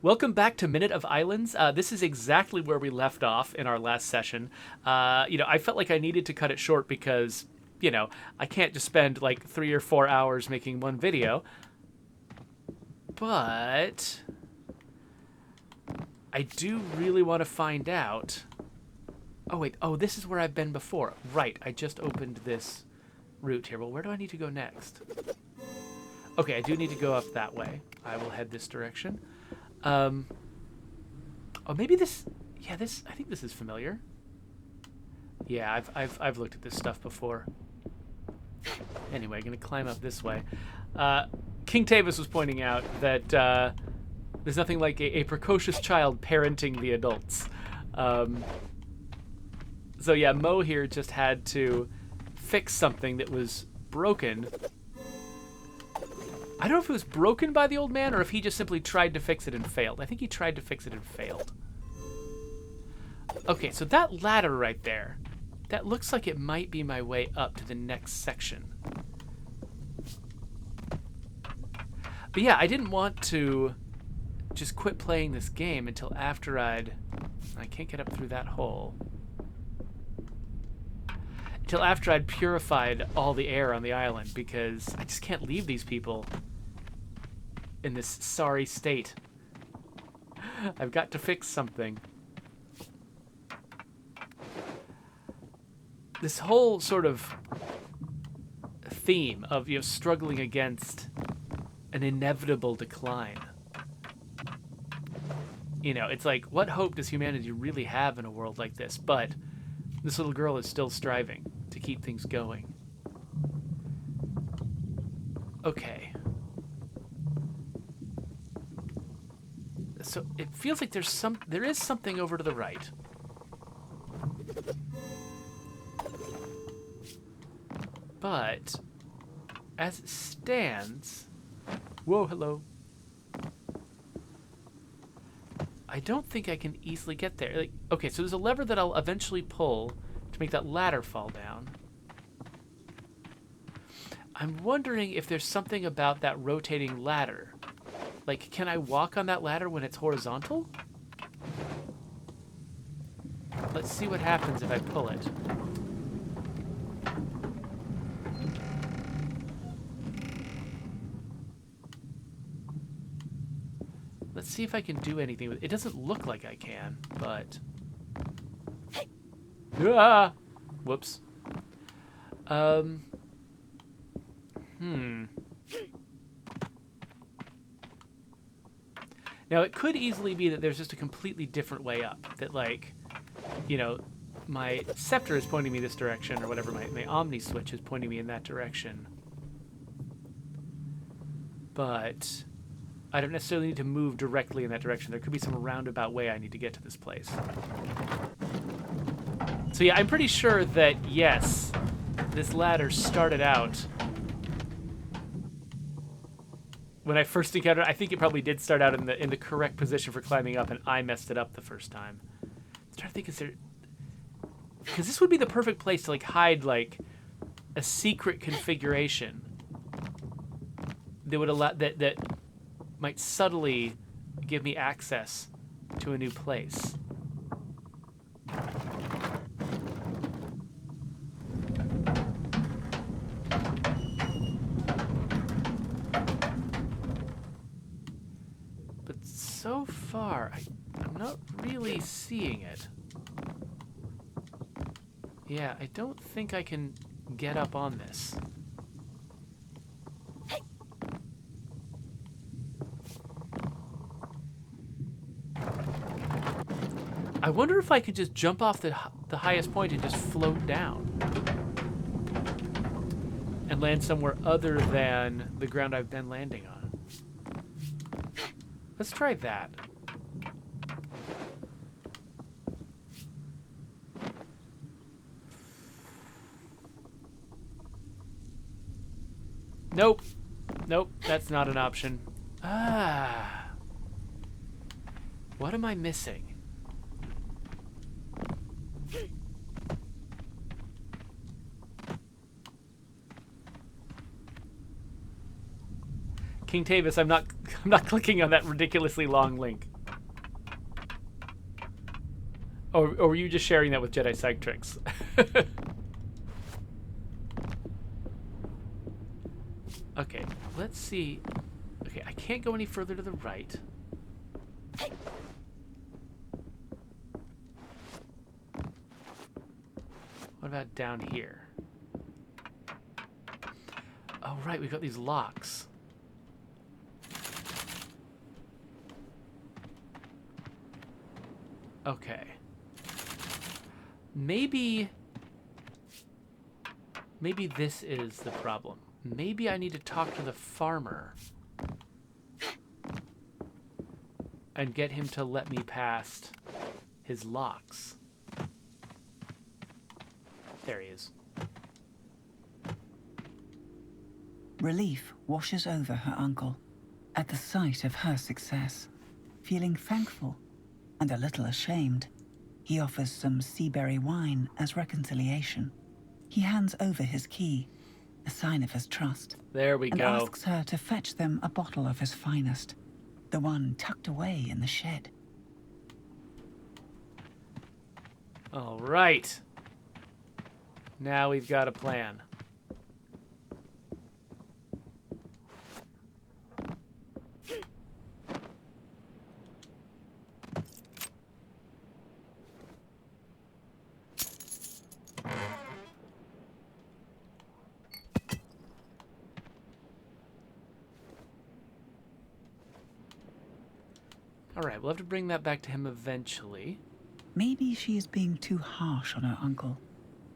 Welcome back to Minute of Islands. This is exactly where we left off in our last session. I felt like I needed to cut it short because, I can't just spend like 3 or 4 hours making one video. But I do really want to find out. Oh, wait. Oh, this is where I've been before. Right. I just opened this route here. Well, where do I need to go next? Okay, I do need to go up that way. I will head this direction. Oh, maybe this. Yeah, this. I think this is familiar. Yeah, I've looked at this stuff before. Anyway, gonna climb up this way. King Tavis was pointing out that there's nothing like a precocious child parenting the adults. So yeah, Mo here just had to fix something that was broken. I don't know if it was broken by the old man or if he just simply tried to fix it and failed. I think he tried to fix it and failed. Okay, so that ladder right there, that looks like it might be my way up to the next section. But yeah, I didn't want to just quit playing this game until after I can't get up through that hole. Until after I'd purified all the air on the island, because I just can't leave these people in this sorry state. I've got to fix something. This whole sort of theme of struggling against an inevitable decline. It's like, what hope does humanity really have in a world like this? But this little girl is still striving to keep things going. Okay. So it feels like there is something over to the right. But as it stands, whoa, hello. I don't think I can easily get there. Okay, so there's a lever that I'll eventually pull to make that ladder fall down. I'm wondering if there's something about that rotating ladder. Like, can I walk on that ladder when it's horizontal? Let's see what happens if I pull it. Let's see if I can do anything with it. It doesn't look like I can, but... Ah! Whoops. Now, it could easily be that there's just a completely different way up. That, my scepter is pointing me this direction, or whatever, my Omni switch is pointing me in that direction. But I don't necessarily need to move directly in that direction. There could be some roundabout way I need to get to this place. So yeah, I'm pretty sure that, yes, this ladder started out... When I first encountered it, I think it probably did start out in the correct position for climbing up, and I messed it up the first time. I'm trying to think, is there... Because this would be the perfect place to, hide, a secret configuration that would allow... that might subtly give me access to a new place. So far, I'm not really seeing it. Yeah, I don't think I can get up on this. I wonder if I could just jump off the highest point and just float down. And land somewhere other than the ground I've been landing on. Let's try that. Nope. Nope, that's not an option. Ah. What am I missing? King Tavis, I'm not clicking on that ridiculously long link. Or were you just sharing that with Jedi Psych Tricks? Okay, let's see. Okay, I can't go any further to the right. What about down here? Oh, right, we've got these locks. Okay. Maybe this is the problem. Maybe I need to talk to the farmer and get him to let me past his locks. There he is. Relief washes over her uncle at the sight of her success. Feeling thankful and a little ashamed, he offers some seaberry wine as reconciliation. He hands over his key, a sign of his trust. There we and go. asks her to fetch them a bottle of his finest, the one tucked away in the shed. All right. Now we've got a plan. All right, we'll have to bring that back to him eventually. Maybe she is being too harsh on her uncle.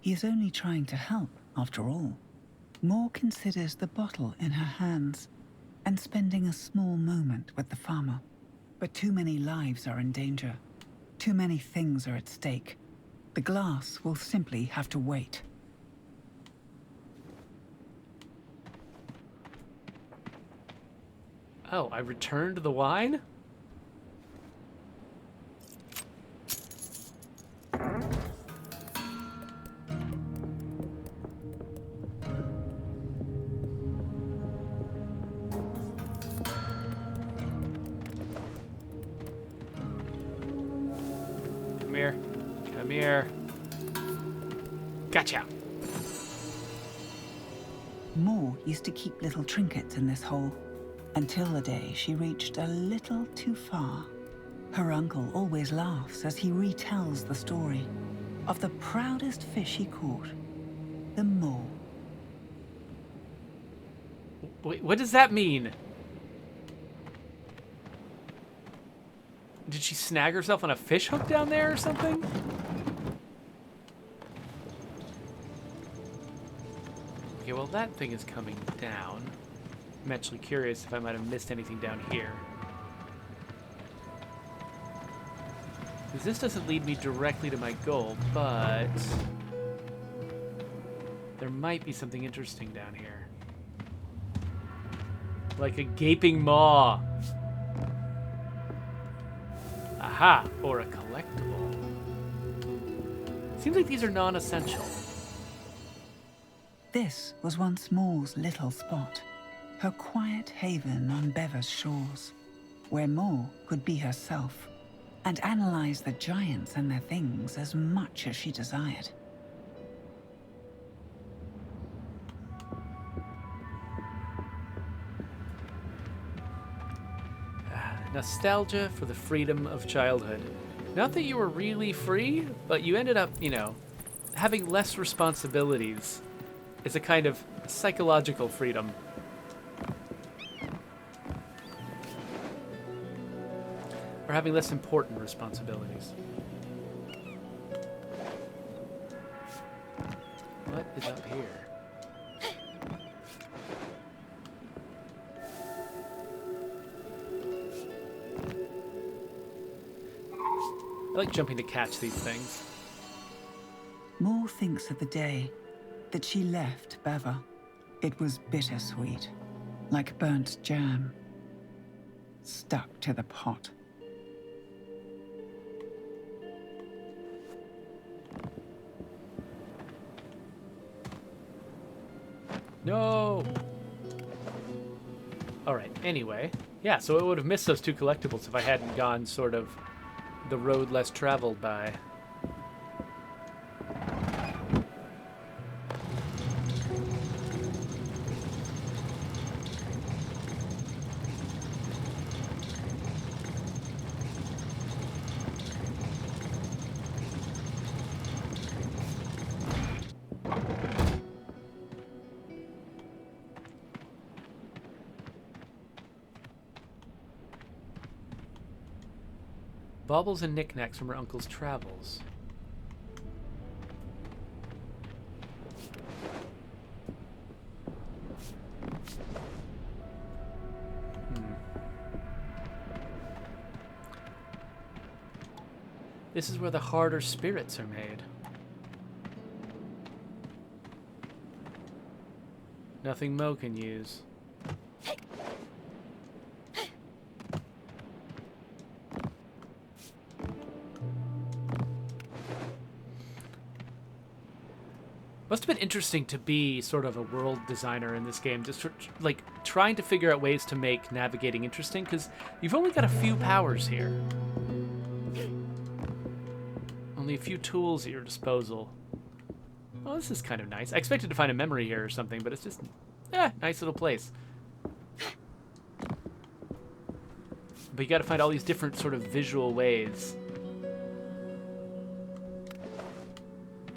He is only trying to help, after all. Moore considers the bottle in her hands and spending a small moment with the farmer. But too many lives are in danger. Too many things are at stake. The glass will simply have to wait. Oh, I returned the wine? Come here. Gotcha. Moore used to keep little trinkets in this hole, until the day she reached a little too far. Her uncle always laughs as he retells the story of the proudest fish he caught, the Moore. Wait, what does that mean? Did she snag herself on a fish hook down there or something? Okay, well that thing is coming down. I'm actually curious if I might have missed anything down here. Because this doesn't lead me directly to my goal, but there might be something interesting down here. Like a gaping maw. Aha, or a collectible. Seems like these are non-essential. This was once Moore's little spot, her quiet haven on Bever's shores, where Moore could be herself and analyze the giants and their things as much as she desired. Nostalgia for the freedom of childhood. Not that you were really free, but you ended up, you know, having less responsibilities. It's a kind of psychological freedom. Or having less important responsibilities. What is up here? I like jumping to catch these things. Moore thinks of the day that she left Bever. It was bittersweet, like burnt jam, stuck to the pot. No! Alright, anyway. Yeah, so I would have missed those two collectibles if I hadn't gone sort of the road less traveled by. Baubles and knickknacks from her uncle's travels. This is where the harder spirits are made. Nothing Mo can use. Must have been interesting to be sort of a world designer in this game, just like trying to figure out ways to make navigating interesting, because you've only got a few powers here. Only a few tools at your disposal. Oh, this is kind of nice. I expected to find a memory here or something, but it's just, nice little place. But you got to find all these different sort of visual ways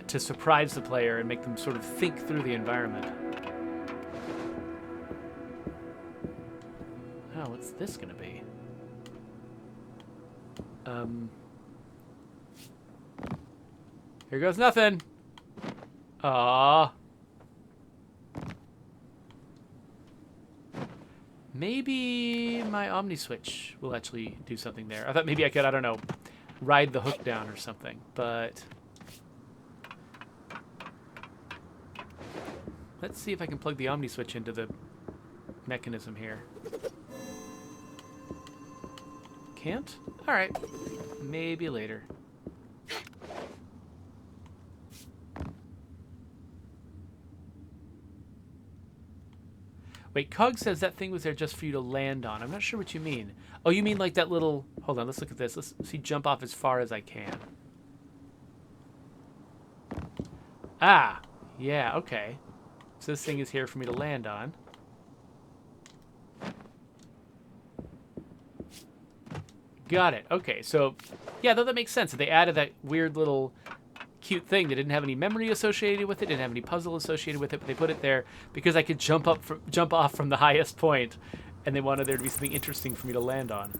to surprise the player and make them sort of think through the environment. Oh, what's this gonna be? Here goes nothing. Aww. Maybe my Omni Switch will actually do something there. I thought maybe I could, I don't know, ride the hook down or something, but let's see if I can plug the Omni Switch into the mechanism here. Can't? Alright. Maybe later. Wait, Cog says that thing was there just for you to land on. I'm not sure what you mean. Oh, you mean like that little... Hold on, let's look at this. Let's see, jump off as far as I can. Ah! Yeah, okay. So this thing is here for me to land on. Got it. Okay, so... Yeah, though that makes sense. They added that weird little cute thing that didn't have any memory associated with it, didn't have any puzzle associated with it, but they put it there because I could jump off from the highest point, and they wanted there to be something interesting for me to land on.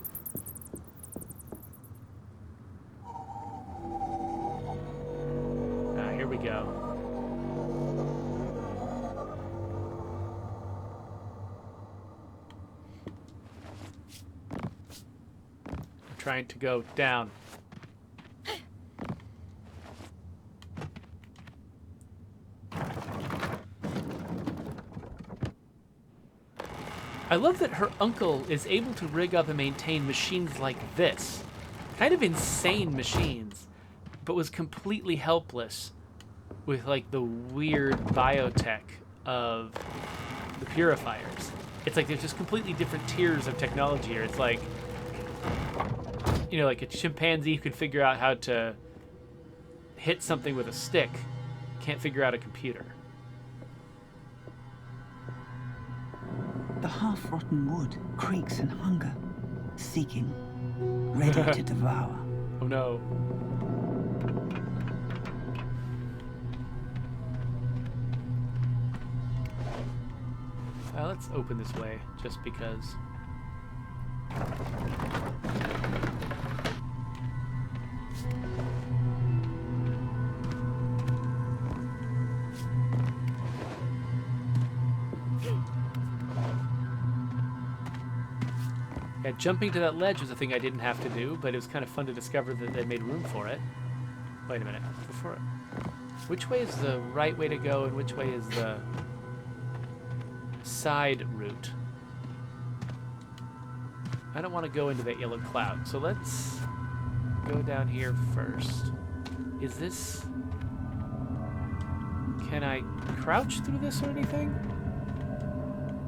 Ah, here we go. I'm trying to go down. I love that her uncle is able to rig up and maintain machines like this. Kind of insane machines, but was completely helpless with like the weird biotech of the purifiers. It's like there's just completely different tiers of technology here. It's like, you know, like a chimpanzee who can figure out how to hit something with a stick, can't figure out a computer. The half-rotten wood creaks in hunger, seeking, ready to devour. Oh no. Let's open this way, just because. Yeah, jumping to that ledge was a thing I didn't have to do, but it was kind of fun to discover that they made room for it. Wait a minute. Which way is the right way to go, and which way is the side route? I don't want to go into that yellow cloud, so let's go down here first. Is this... Can I crouch through this or anything?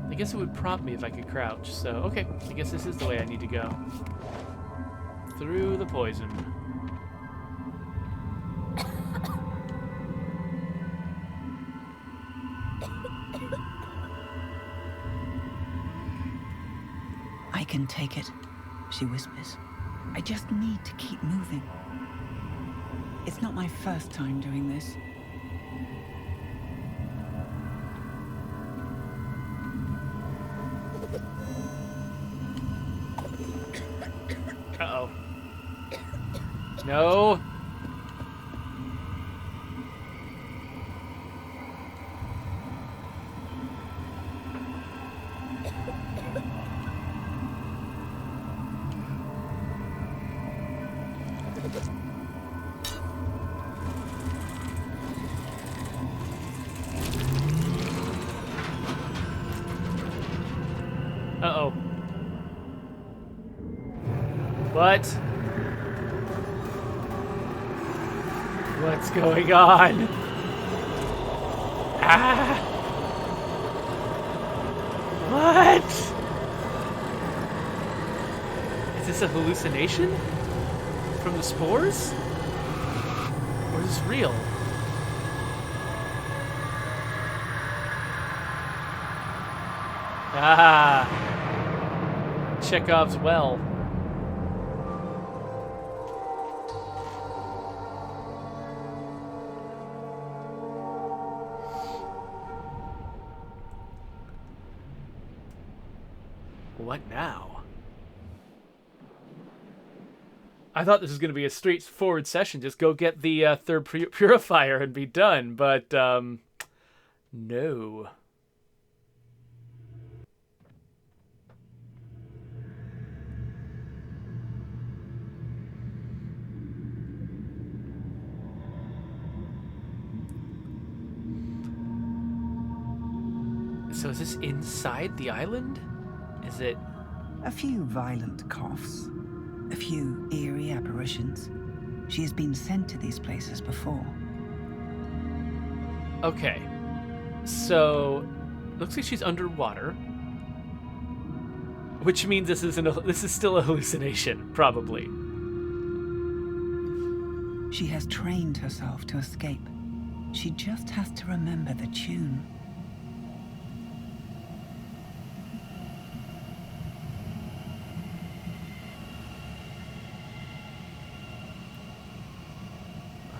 I guess it would prompt me if I could crouch, so okay, I guess this is the way I need to go. Through the poison. I can take it, she whispers. I just need to keep moving. It's not my first time doing this. Uh-oh. No. Uh-oh. What? What's going on? Ah! What? Is this a hallucination? From the spores? Or is this real? Ah! Chekhov's well. What now? I thought this was going to be a straightforward session. Just go get the third purifier and be done, but no. So is this inside the island? Is it... A few violent coughs, a few eerie apparitions. She has been sent to these places before. Okay. So, looks like she's underwater. Which means this is still a hallucination, probably. She has trained herself to escape. She just has to remember the tune.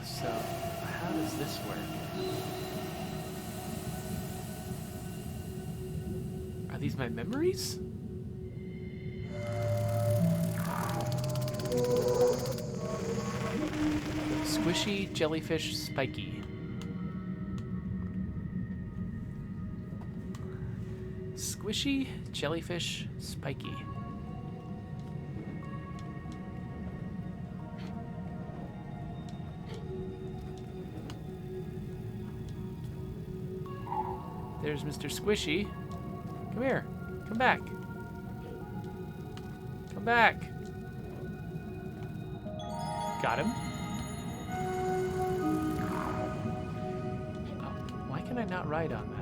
So, how does this work? Are these my memories? Squishy, jellyfish, spiky. Squishy, jellyfish, spiky. There's Mr. Squishy. Come here. Come back. Come back. Got him. Oh, why can I not ride on that?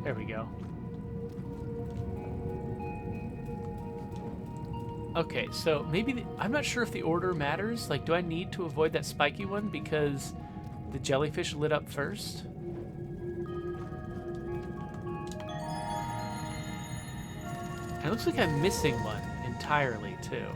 There we go. Okay, so maybe I'm not sure if the order matters. Like, do I need to avoid that spiky one because the jellyfish lit up first? And it looks like I'm missing one entirely, too.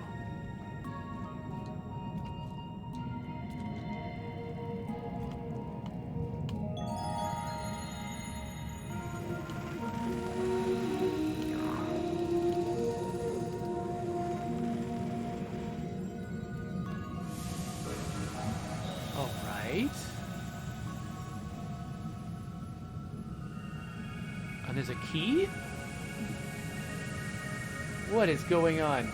And there's a key? What is going on?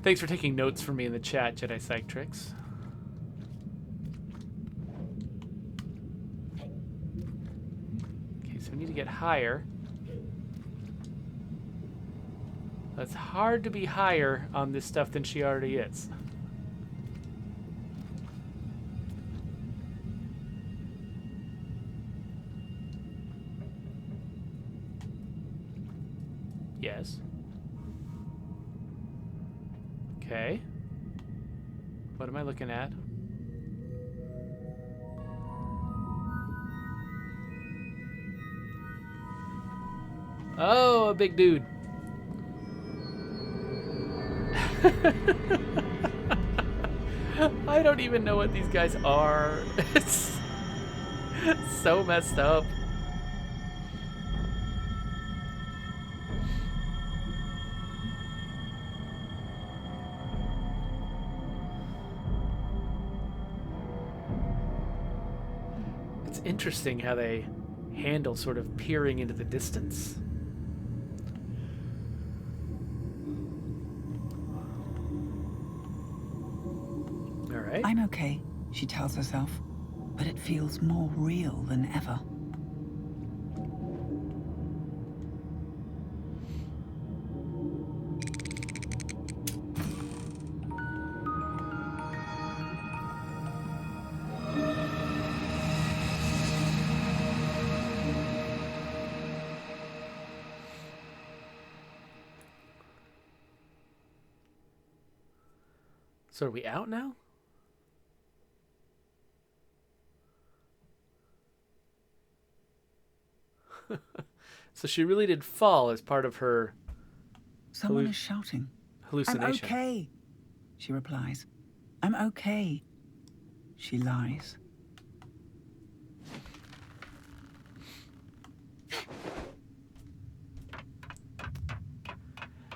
Thanks for taking notes for me in the chat, Jedi Psych Tricks. Okay, so we need to get higher. It's hard to be higher on this stuff than she already is. Yes. Okay. What am I looking at? Oh, a big dude. I don't even know what these guys are. It's so messed up. It's interesting how they handle sort of peering into the distance. All right. I'm okay, she tells herself, but it feels more real than ever. So are we out now? So she really did fall as part of her Someone is shouting. hallucination. I'm okay, she replies. I'm okay. She lies.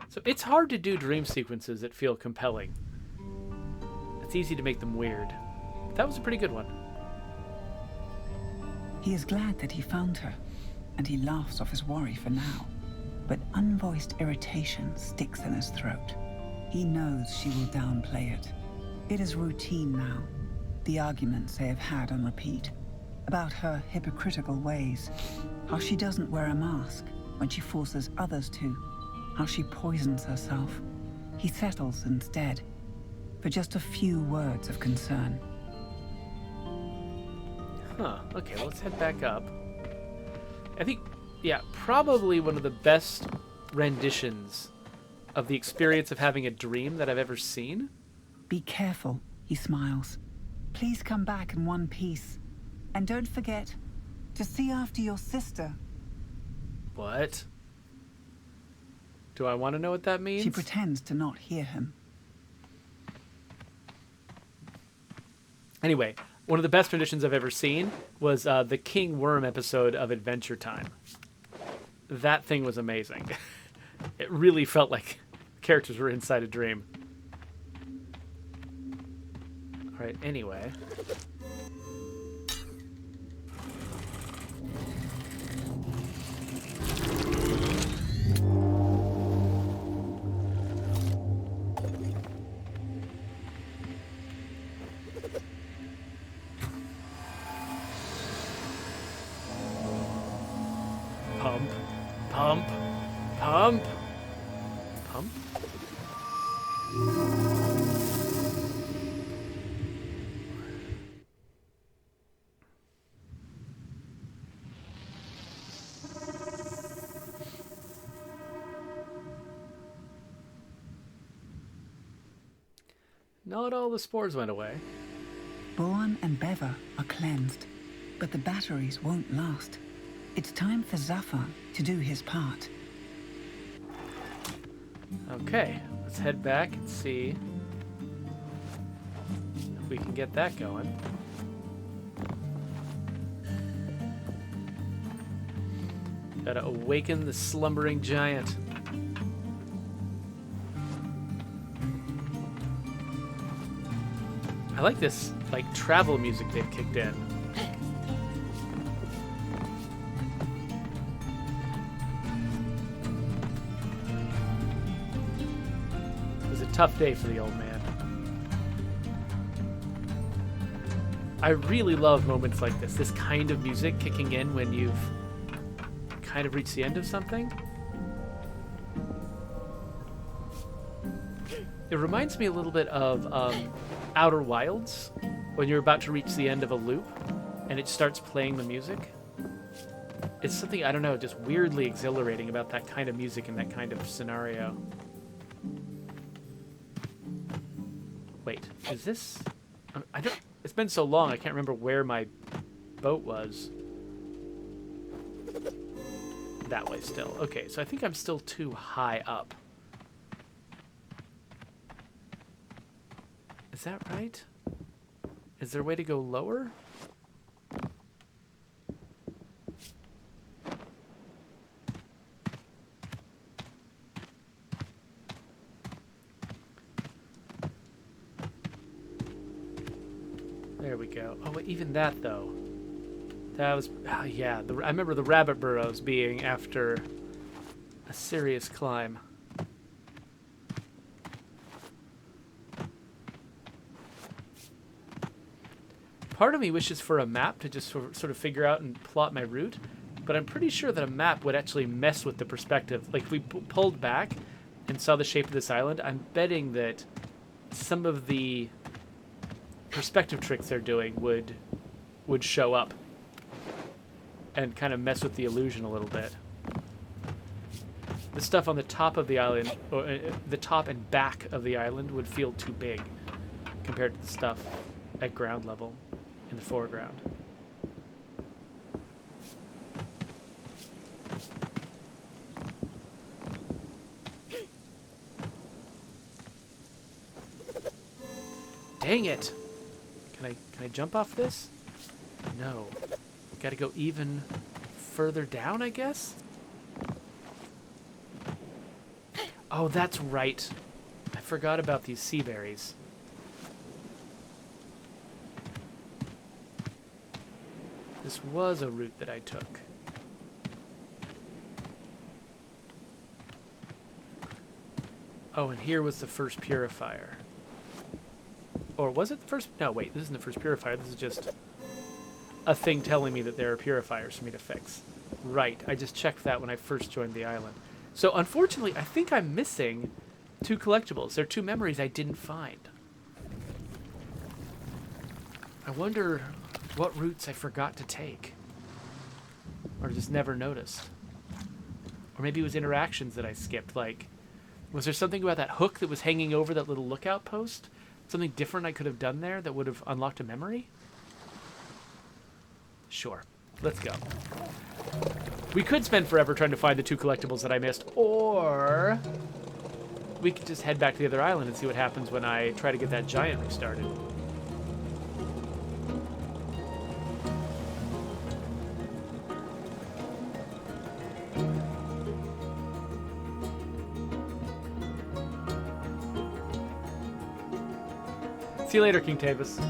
So it's hard to do dream sequences that feel compelling. It's easy to make them weird. That was a pretty good one. He is glad that he found her, and he laughs off his worry for now. But unvoiced irritation sticks in his throat. He knows she will downplay it. It is routine now. The arguments they have had on repeat. About her hypocritical ways. How she doesn't wear a mask when she forces others to. How she poisons herself. He settles instead. For just a few words of concern. Huh. Okay, let's head back up. I think, yeah, probably one of the best renditions of the experience of having a dream that I've ever seen. Be careful, he smiles. Please come back in one piece. And don't forget to see after your sister. What? Do I want to know what that means? She pretends to not hear him. Anyway, one of the best renditions I've ever seen was the King Worm episode of Adventure Time. That thing was amazing. It really felt like characters were inside a dream. All right, anyway. Pump, pump, pump, pump. Not all the spores went away. Bourne and Bever are cleansed, but the batteries won't last. It's time for Zafar to do his part. Okay, let's head back and see if we can get that going. Gotta awaken the slumbering giant. I like this, like, travel music they've kicked in. It was a tough day for the old man. I really love moments like this kind of music kicking in when you've kind of reached the end of something. It reminds me a little bit of Outer Wilds, when you're about to reach the end of a loop and it starts playing the music. It's something, I don't know, just weirdly exhilarating about that kind of music and that kind of scenario. Wait, is this... I don't... It's been so long, I can't remember where my boat was. that way still. Okay, so I think I'm still too high up. Is that right? Is there a way to go lower? There we go. Oh, even that, though. That was... Oh, yeah. I remember the rabbit burrows being after a serious climb. Part of me wishes for a map to just sort of figure out and plot my route, but I'm pretty sure that a map would actually mess with the perspective. Like, if we pulled back and saw the shape of this island, I'm betting that some of the perspective tricks they're doing would show up and kind of mess with the illusion a little bit. The stuff on the top of the island, or the top and back of the island, would feel too big compared to the stuff at ground level in the foreground. Dang it! Can I jump off this? No. Gotta go even further down, I guess? Oh, that's right. I forgot about these sea berries. This was a route that I took. Oh, and here was the first purifier. Or was it the first? No, wait, this isn't the first purifier. This is just a thing telling me that there are purifiers for me to fix. Right, I just checked that when I first joined the island. So, unfortunately, I think I'm missing 2 collectibles. There are 2 memories I didn't find. I wonder what routes I forgot to take. Or just never noticed. Or maybe it was interactions that I skipped. Like, was there something about that hook that was hanging over that little lookout post? Something different I could have done there that would have unlocked a memory? Sure. Let's go. We could spend forever trying to find the 2 collectibles that I missed, or we could just head back to the other island and see what happens when I try to get that giant restarted. See you later, King Tavis.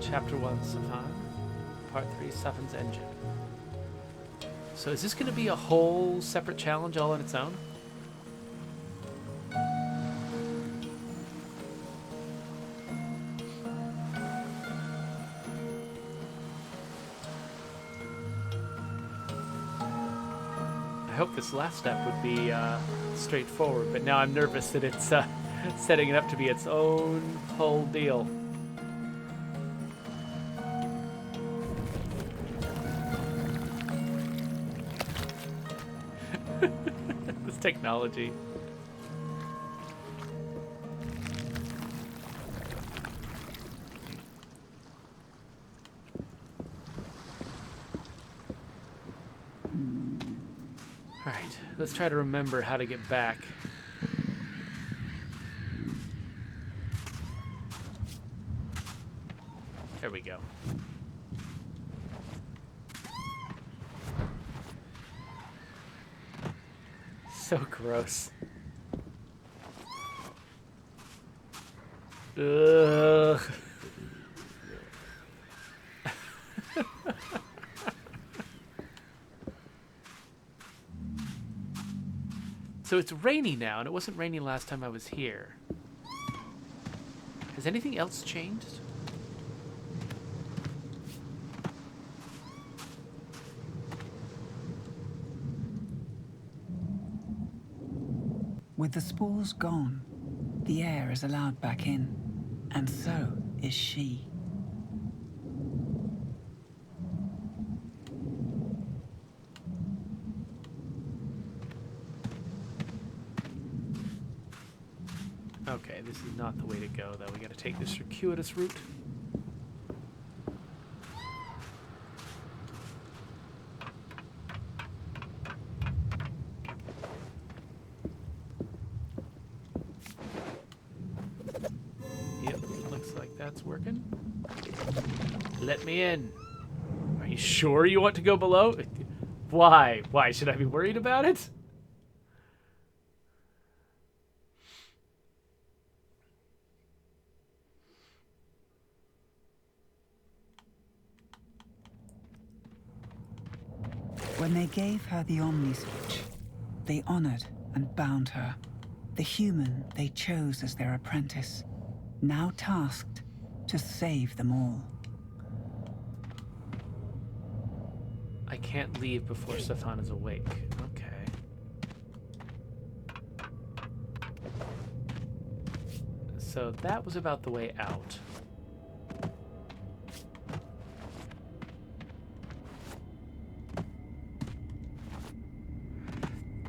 Chapter 1, Safan. Part 3, Safan's Engine. So is this going to be a whole separate challenge all on its own? I hope this last step would be straightforward, but now I'm nervous that it's setting it up to be its own whole deal. This technology. All right, let's try to remember how to get back. There we go. So gross. Ugh. So it's rainy now, and it wasn't rainy last time I was here. Has anything else changed? With the spores gone, the air is allowed back in, and so is she. Okay, this is not the way to go, though. We gotta take this circuitous route. Yep, looks like that's working. Let me in. Are you sure you want to go below? Why? Why should I be worried about it? When they gave her the Omni Switch, they honored and bound her, the human they chose as their apprentice, now tasked to save them all. I can't leave before Stefan is awake. Okay. So that was about the way out.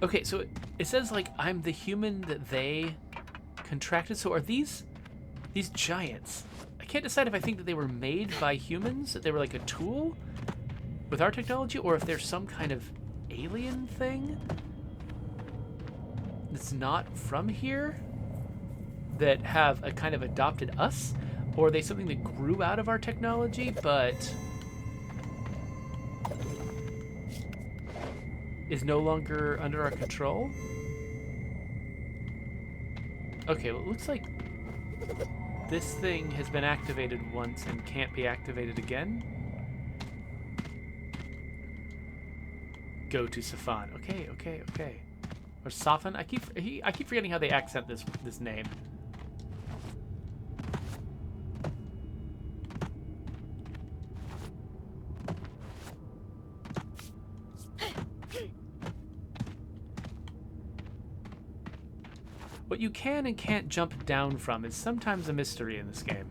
Okay, so it says, like, I'm the human that they contracted. So are these giants? I can't decide if I think that they were made by humans, that they were like a tool with our technology, or if they're some kind of alien thing that's not from here that have a kind of adopted us, or are they something that grew out of our technology but is no longer under our control? Okay, well, it looks like this thing has been activated once and can't be activated again. Go to Safan. Okay, okay, okay. Or Safan. I keep forgetting how they accent this name. What you can and can't jump down from is sometimes a mystery in this game.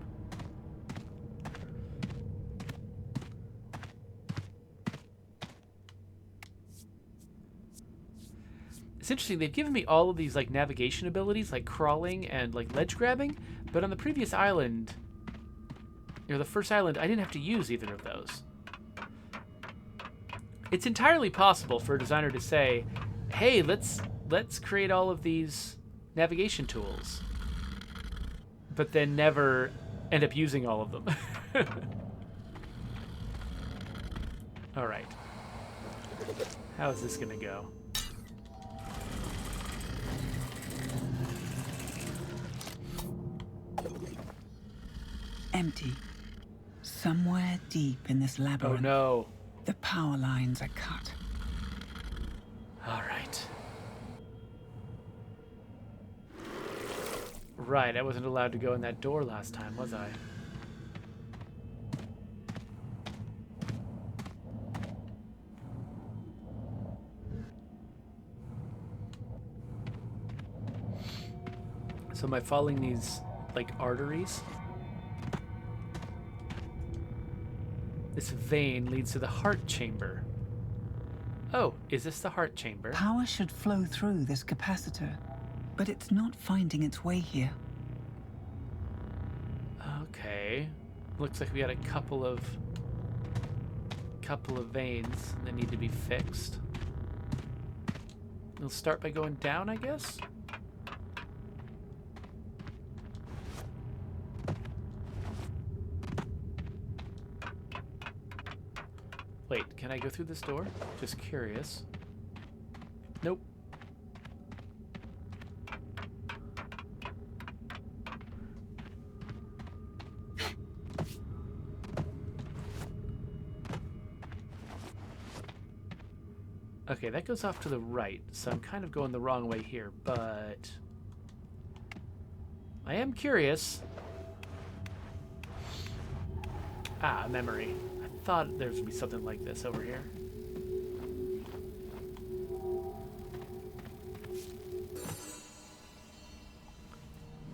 It's interesting, they've given me all of these like navigation abilities, like crawling and like ledge grabbing, but on the previous island, you know, the first island, I didn't have to use either of those. It's entirely possible for a designer to say, hey, let's create all of these navigation tools, but then never end up using all of them. All right. How is this gonna go? Empty. Somewhere deep in this labyrinth, Oh no. the power lines are cut. All right. Right, I wasn't allowed to go in that door last time, was I? So am I following these, like, arteries? This vein leads to the heart chamber. Oh, is this the heart chamber? Power should flow through this capacitor, but it's not finding its way here. Okay. Looks like we got a couple of veins that need to be fixed. We'll start by going down, I guess. Wait, can I go through this door? Just curious. Nope. Okay, that goes off to the right, so I'm kind of going the wrong way here, but I am curious. Ah, memory. I thought there would be something like this over here.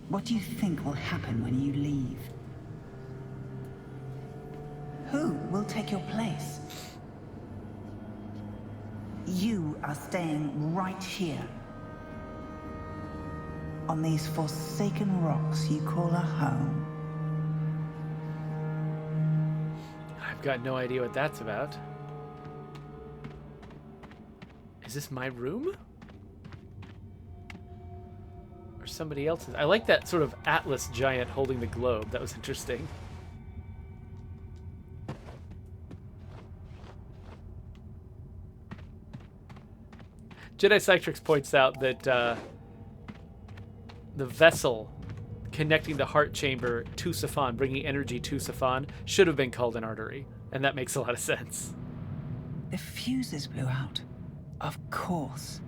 What do you think will happen when you leave? Who will take your place? You are staying right here. On these forsaken rocks you call a home. I've got no idea what that's about. Is this my room? Or somebody else's? I like that sort of Atlas giant holding the globe. That was interesting. Jedi Cytrix points out that the vessel connecting the heart chamber to Safan, bringing energy to Safan, should have been called an artery. And that makes a lot of sense. The fuses blew out. Of course.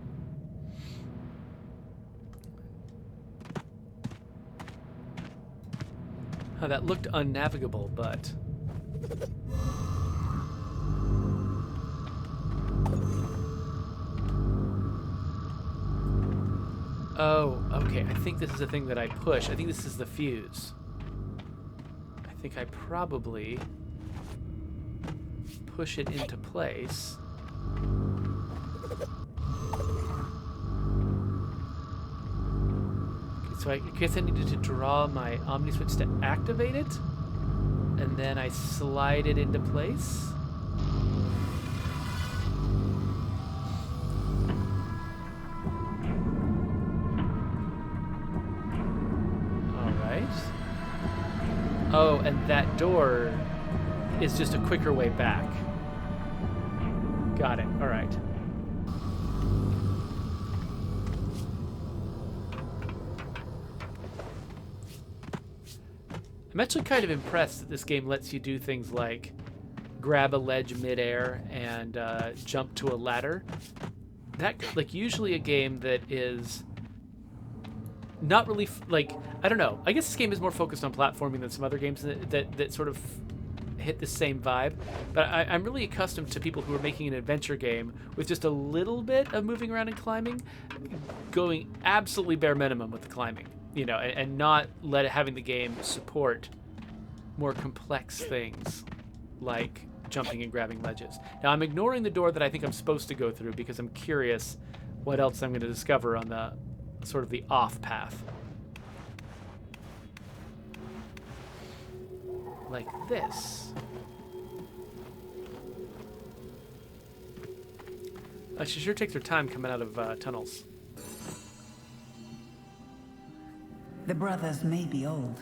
Oh, that looked unnavigable, but... Oh, okay. I think this is the thing that I push. I think this is the fuse. I think I probably push it into place. Okay, so I guess I needed to draw my Omni switch to activate it, and then I slide it into place. Oh, and that door is just a quicker way back. Got it. All right. I'm actually kind of impressed that this game lets you do things like grab a ledge midair and jump to a ladder. That, like, usually a game that is not really I don't know. I guess this game is more focused on platforming than some other games that sort of hit the same vibe. But I'm really accustomed to people who are making an adventure game with just a little bit of moving around and climbing, going absolutely bare minimum with the climbing, you know, and not having the game support more complex things like jumping and grabbing ledges. Now I'm ignoring the door that I think I'm supposed to go through because I'm curious what else I'm going to discover on the sort of the off path. Like this. She sure takes her time coming out of tunnels. The brothers may be old,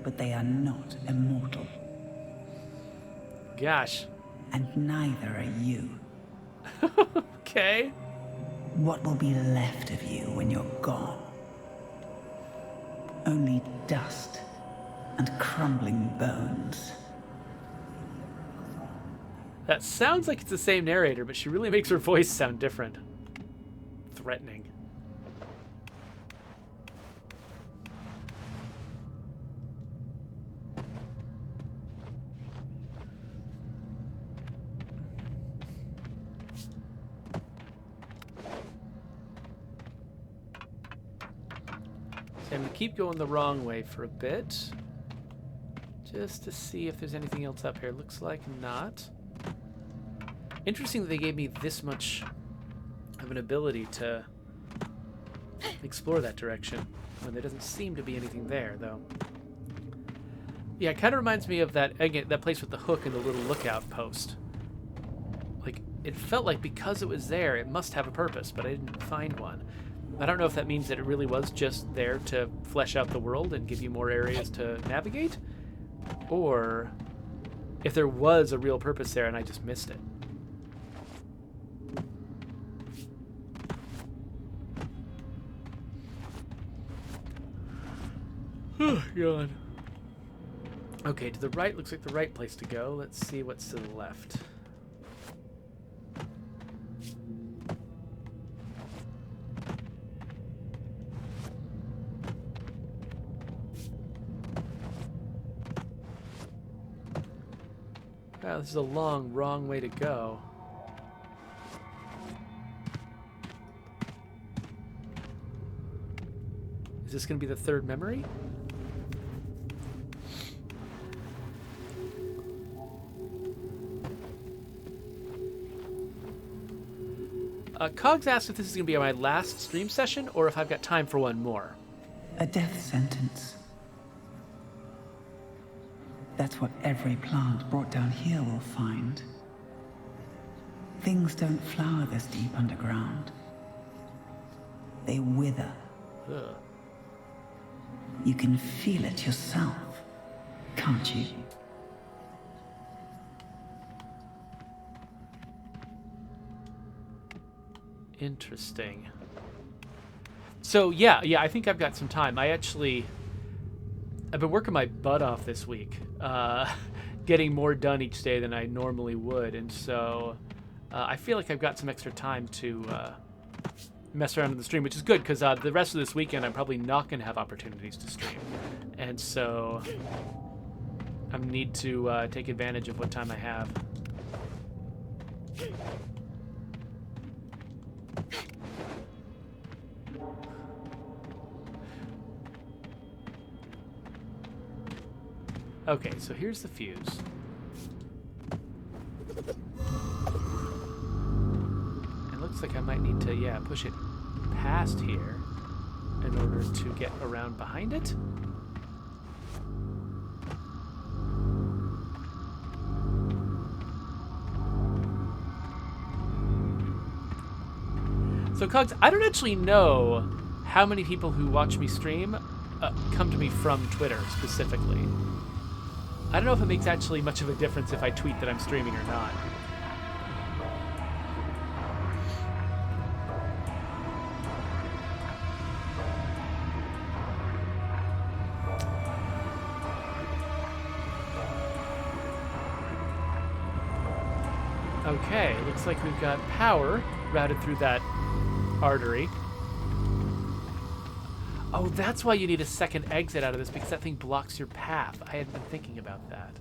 but they are not immortal. Gosh. And neither are you. Okay. What will be left of you when you're gone? Only dust and crumbling bones. That sounds like it's the same narrator, but she really makes her voice sound different. Threatening. I'm going to keep going the wrong way for a bit, just to see if there's anything else up here. Looks like not. Interesting that they gave me this much of an ability to explore that direction, when there doesn't seem to be anything there, though. Yeah, it kind of reminds me of that, again, that place with the hook and the little lookout post. Like, it felt like because it was there, it must have a purpose, but I didn't find one. I don't know if that means that it really was just there to flesh out the world and give you more areas to navigate, or if there was a real purpose there and I just missed it. Oh, God. Okay, to the right looks like the right place to go. Let's see what's to the left. Wow, this is a long, wrong way to go. Is this going to be the third memory? Cogs asked if this is going to be my last stream session or if I've got time for one more. A death sentence. That's what every plant brought down here will find. Things don't flower this deep underground. They wither. Ugh. You can feel it yourself, can't you? Interesting. So yeah, I think I've got some time. I've been working my butt off this week, getting more done each day than I normally would, and so I feel like I've got some extra time to mess around in the stream, which is good because the rest of this weekend I'm probably not going to have opportunities to stream, and so I need to take advantage of what time I have. Okay, so here's the fuse. It looks like I might need to, yeah, push it past here in order to get around behind it. So, Cogs, I don't actually know how many people who watch me stream come to me from Twitter specifically. I don't know if it makes actually much of a difference if I tweet that I'm streaming or not. Okay, looks like we've got power routed through that artery. Oh, that's why you need a second exit out of this, because that thing blocks your path. I hadn't been thinking about that.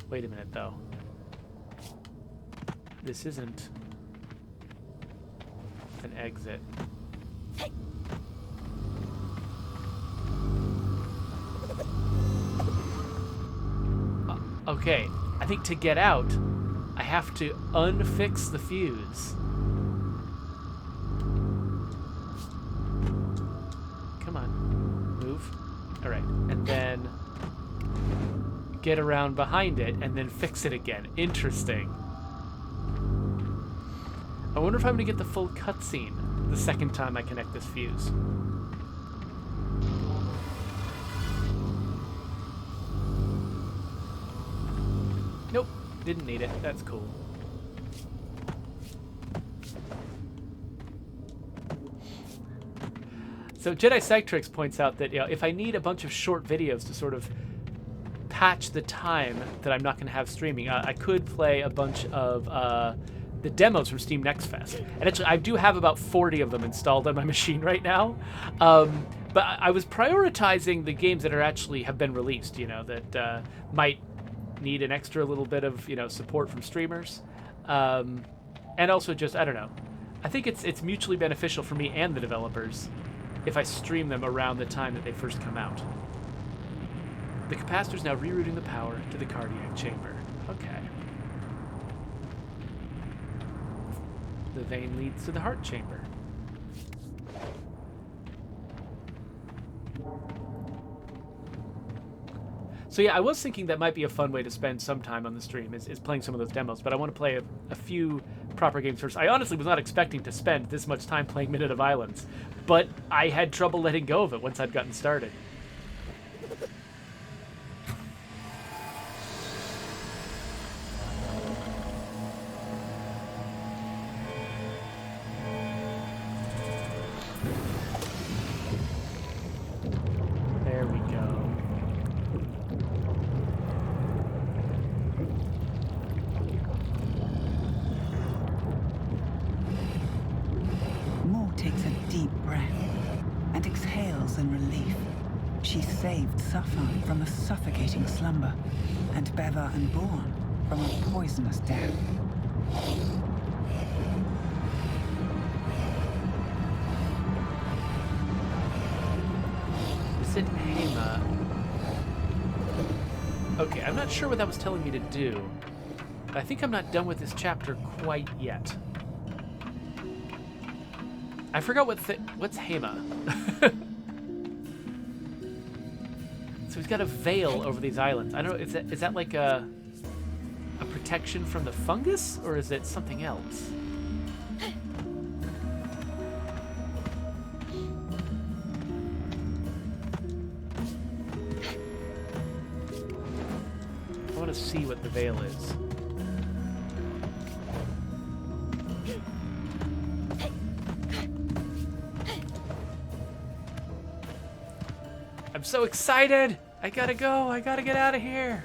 Wait a minute, though. This isn't an exit. Okay, I think to get out, I have to unfix the fuse. Come on, move. All right, and then get around behind it and then fix it again. Interesting. I wonder if I'm gonna get the full cutscene the second time I connect this fuse. Nope, didn't need it. That's cool. So Jedi Psytrix points out that, you know, if I need a bunch of short videos to sort of patch the time that I'm not going to have streaming, I could play a bunch of the demos from Steam Next Fest. And actually, I do have about 40 of them installed on my machine right now. But I was prioritizing the games that have been released, you know, that might need an extra little bit of, you know, support from streamers. And also just, I don't know. I think it's mutually beneficial for me and the developers if I stream them around the time that they first come out. The capacitor's now rerouting the power to the cardiac chamber. Okay. The vein leads to the heart chamber. So yeah, I was thinking that might be a fun way to spend some time on the stream, is playing some of those demos, but I want to play a few proper games first. I honestly was not expecting to spend this much time playing Minute of Violence, but I had trouble letting go of it once I'd gotten started. There we go. Moore takes a deep breath and exhales in relief. She saved Safan from a suffocating slumber, and Beva and Born from a poisonous death. Is it Hema? Okay, I'm not sure what that was telling me to do. But I think I'm not done with this chapter quite yet. I forgot what's Hema. So he's got a veil over these islands. I don't know, is that like a protection from the fungus, or is it something else? I want to see what the veil is. I'm so excited! I gotta go! I gotta get out of here!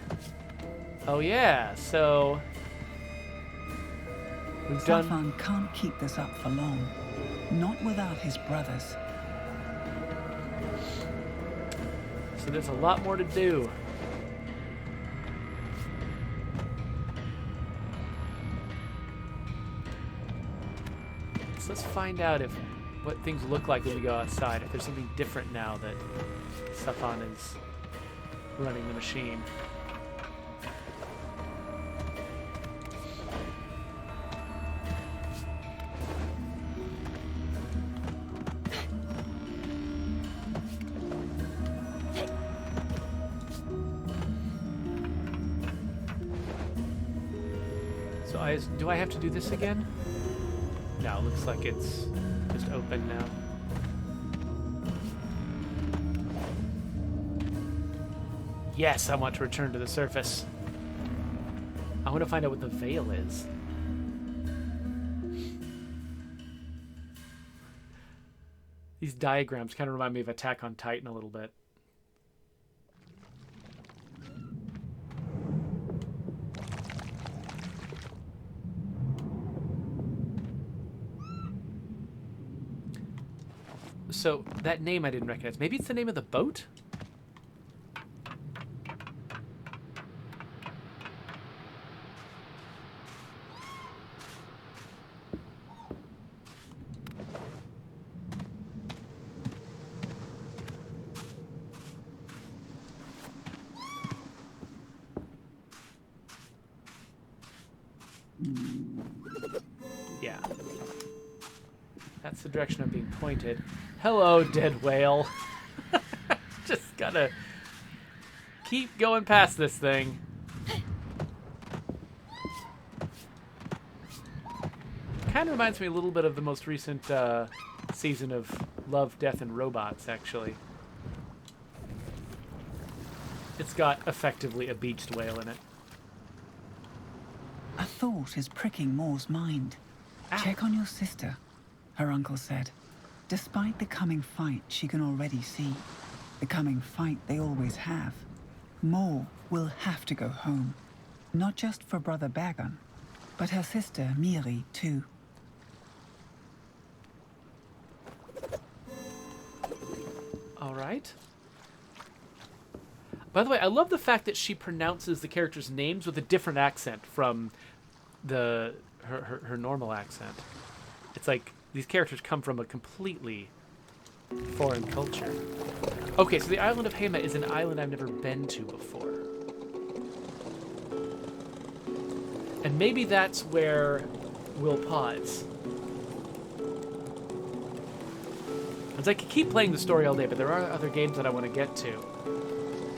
Oh yeah, so... we've done... Safan can't keep this up for long. Not without his brothers. So there's a lot more to do. So let's find out what things look like when we go outside. If there's something different now that Safan is running the machine. So do I have to do this again? No, it looks like it's just open now. Yes, I want to return to the surface. I want to find out what the veil is. These diagrams kind of remind me of Attack on Titan a little bit. So, that name I didn't recognize. Maybe it's the name of the boat? Yeah. That's the direction I'm being pointed. Hello, dead whale. Just gotta keep going past this thing. Kind of reminds me a little bit of the most recent season of Love, Death, and Robots, actually. It's got effectively a beached whale in it. A thought is pricking Moore's mind. Check on your sister, her uncle said. Despite the coming fight, she can already see. The coming fight they always have. Moore will have to go home. Not just for Brother Bagon, but her sister, Miri, too. All right. By the way, I love the fact that she pronounces the characters' names with a different accent from her normal accent. It's like these characters come from a completely foreign culture. Okay, so the island of Hema is an island I've never been to before. And maybe that's where we'll pause. Because I could keep playing the story all day, but there are other games that I want to get to.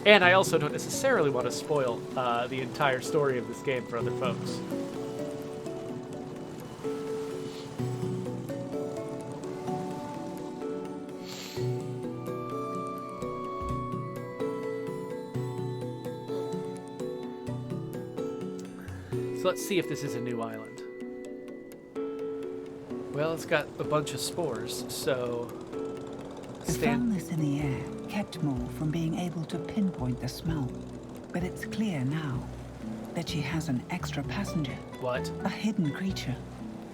And I also don't necessarily want to spoil the entire story of this game for other folks. So let's see if this is a new island. Well, it's got a bunch of spores, so... The foulness in the air kept Moore from being able to pinpoint the smell. But it's clear now that she has an extra passenger. What? A hidden creature,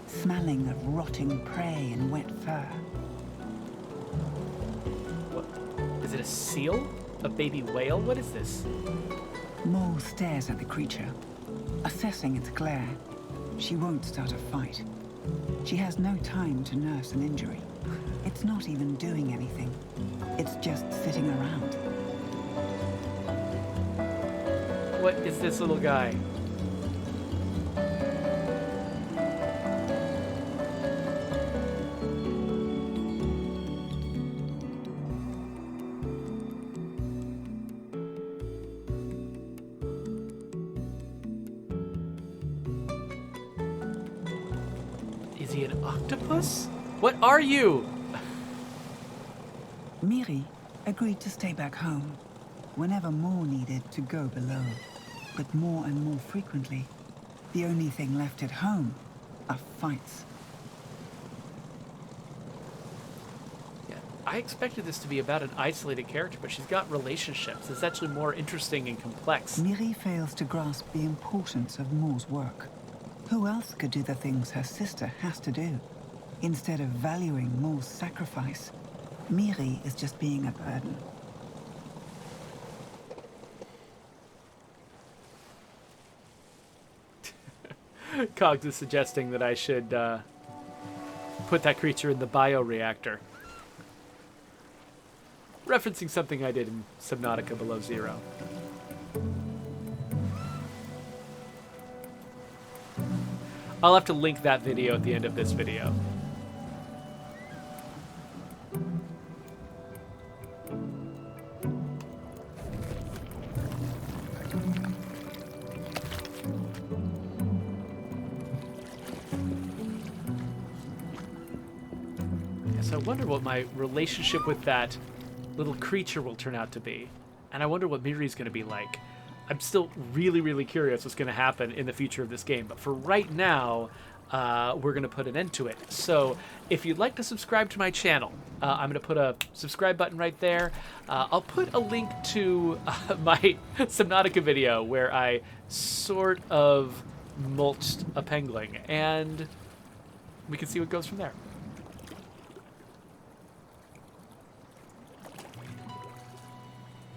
smelling of rotting prey and wet fur. What? Is it a seal? A baby whale? What is this? Maul stares at the creature, assessing its glare. She won't start a fight. She has no time to nurse an injury. It's not even doing anything. It's just sitting around. What is this little guy? Is he an octopus? What are you? Miri agreed to stay back home whenever Maul needed to go below. But more and more frequently, the only thing left at home are fights. Yeah, I expected this to be about an isolated character, but she's got relationships. It's actually more interesting and complex. Miri fails to grasp the importance of Maul's work. Who else could do the things her sister has to do? Instead of valuing Maul's sacrifice, Miri is just being a burden. Cogs is suggesting that I should put that creature in the bioreactor. Referencing something I did in Subnautica Below Zero. I'll have to link that video at the end of this video. So I wonder what my relationship with that little creature will turn out to be. And I wonder what Miri's going to be like. I'm still really, really curious what's going to happen in the future of this game. But for right now, we're going to put an end to it. So if you'd like to subscribe to my channel, I'm going to put a subscribe button right there. I'll put a link to my Subnautica video where I sort of mulched a pengling. And we can see what goes from there.